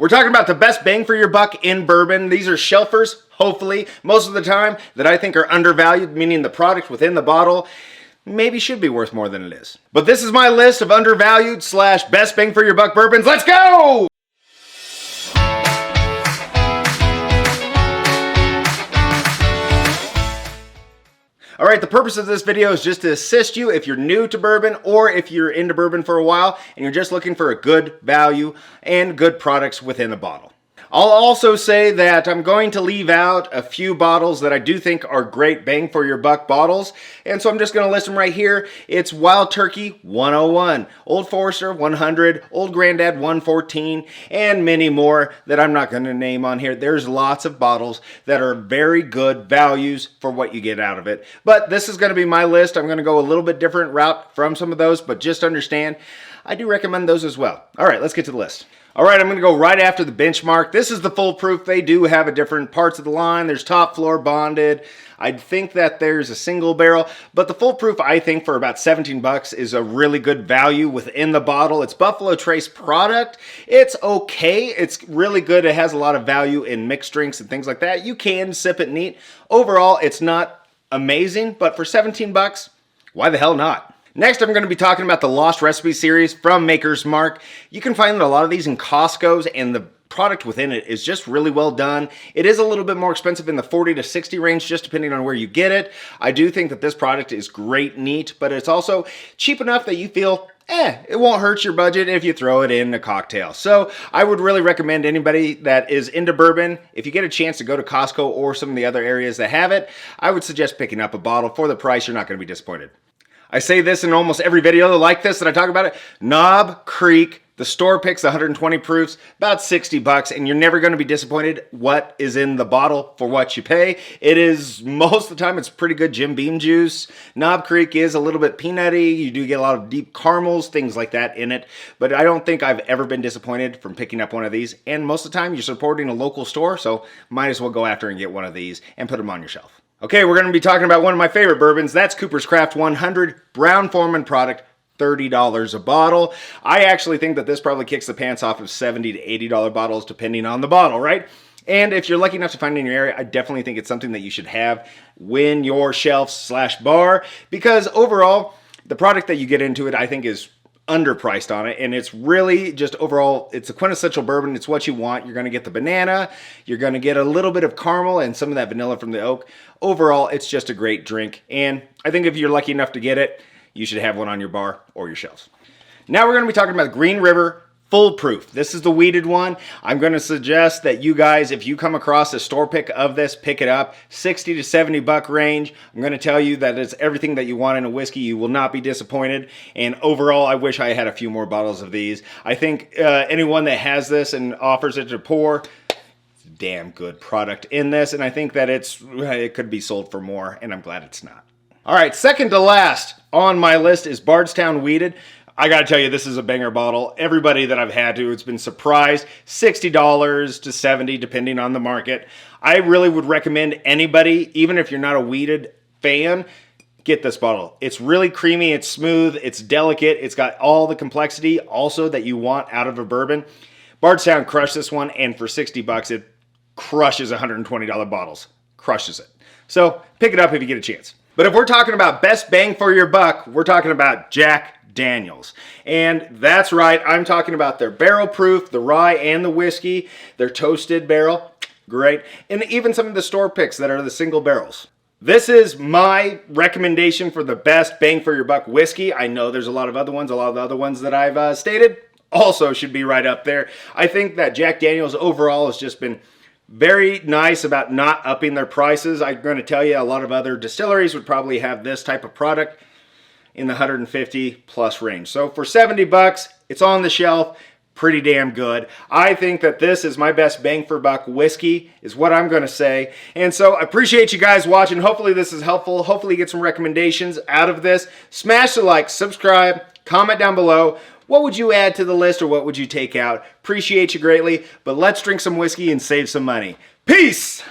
We're talking about the best bang for your buck in bourbon. These are shelfers, hopefully, most of the time, that I think are undervalued, meaning the product within the bottle maybe should be worth more than it is. But this is my list of undervalued / best bang for your buck bourbons. Let's go! All right, the purpose of this video is just to assist you if you're new to bourbon or if you're into bourbon for a while and you're just looking for a good value and good products within the bottle. I'll also say that I'm going to leave out a few bottles that I do think are great bang for your buck bottles, and so I'm just going to list them right here. It's Wild Turkey 101, Old Forester 100, Old Grandad 114, and many more that I'm not going to name on here. There's lots of bottles that are very good values for what you get out of it, but this is going to be my list. I'm going to go a little bit different route from some of those, but just understand I do recommend those as well. All right, let's get to the list. All right, I'm going to go right after the benchmark. This is the foolproof. They do have a different parts of the line. There's top floor bonded. I think that there's a single barrel, but the foolproof, I think, for about 17 bucks is a really good value within the bottle. It's Buffalo Trace product. It's okay. It's really good. It has a lot of value in mixed drinks and things like that. You can sip it neat. Overall, it's not amazing, but for 17 bucks, why the hell not? Next, I'm going to be talking about the Lost Recipe series from Maker's Mark. You can find a lot of these in Costco's, and the product within it is just really well done. It is a little bit more expensive in the 40 to 60 range, just depending on where you get it. I do think that this product is great neat, but it's also cheap enough that you feel, it won't hurt your budget if you throw it in a cocktail. So I would really recommend anybody that is into bourbon, if you get a chance to go to Costco or some of the other areas that have it, I would suggest picking up a bottle. For the price, you're not going to be disappointed. I say this in almost every video like this that I talk about it. Knob Creek, the store picks 120 proofs, about 60 bucks, and you're never going to be disappointed what is in the bottle for what you pay. It is, most of the time, it's pretty good Jim Beam juice. Knob Creek is a little bit peanutty. You do get a lot of deep caramels, things like that in it, but I don't think I've ever been disappointed from picking up one of these, and most of the time, you're supporting a local store, so might as well go after and get one of these and put them on your shelf. Okay, we're going to be talking about one of my favorite bourbons. That's Cooper's Craft 100 Brown-Forman product, $30 a bottle. I actually think that this probably kicks the pants off of $70 to $80 bottles, depending on the bottle, right? And if you're lucky enough to find it in your area, I definitely think it's something that you should have when your shelf / bar, because overall, the product that you get into it, I think, is underpriced on it, and it's really just overall, it's a quintessential bourbon. It's what you want. You're going to get the banana, you're going to get a little bit of caramel and some of that vanilla from the oak. Overall, it's just a great drink, and I think if you're lucky enough to get it, you should have one on your bar or your shelves. Now we're going to be talking about Green River Foolproof. This is the weeded one. I'm going to suggest that you guys, if you come across a store pick of this, pick it up. 60 to 70 buck range. I'm going to tell you that it's everything that you want in a whiskey. You will not be disappointed. And overall, I wish I had a few more bottles of these. I think anyone that has this and offers it to pour, it's a damn good product in this. And I think that it could be sold for more, and I'm glad it's not. All right, second to last on my list is Bardstown Weeded. I gotta tell you, this is a banger bottle. Everybody that I've had to, it's been surprised. $60 to $70, depending on the market. I really would recommend anybody, even if you're not a weeded fan, get this bottle. It's really creamy, it's smooth, it's delicate, it's got all the complexity also that you want out of a bourbon. Bardstown crushed this one, and for 60 bucks, it crushes $120 bottles. Crushes it. So pick it up if you get a chance. But if we're talking about best bang for your buck, we're talking about Jack Daniels. And that's right, I'm talking about their barrel proof, the rye and the whiskey, their toasted barrel, great, and even some of the store picks that are the single barrels. This is my recommendation for the best bang for your buck whiskey. I know there's a lot of other ones. A lot of the other ones that I've stated also should be right up there. I think that Jack Daniels overall has just been very nice about not upping their prices. I'm going to tell you, a lot of other distilleries would probably have this type of product in the 150 plus range. So for 70 bucks, it's on the shelf, pretty damn good. I think that this is my best bang for buck whiskey, is what I'm going to say. And so I appreciate you guys watching. Hopefully this is helpful. Hopefully you get some recommendations out of this. Smash the like, subscribe, comment down below. What would you add to the list, or what would you take out? Appreciate you greatly, but let's drink some whiskey and save some money. Peace!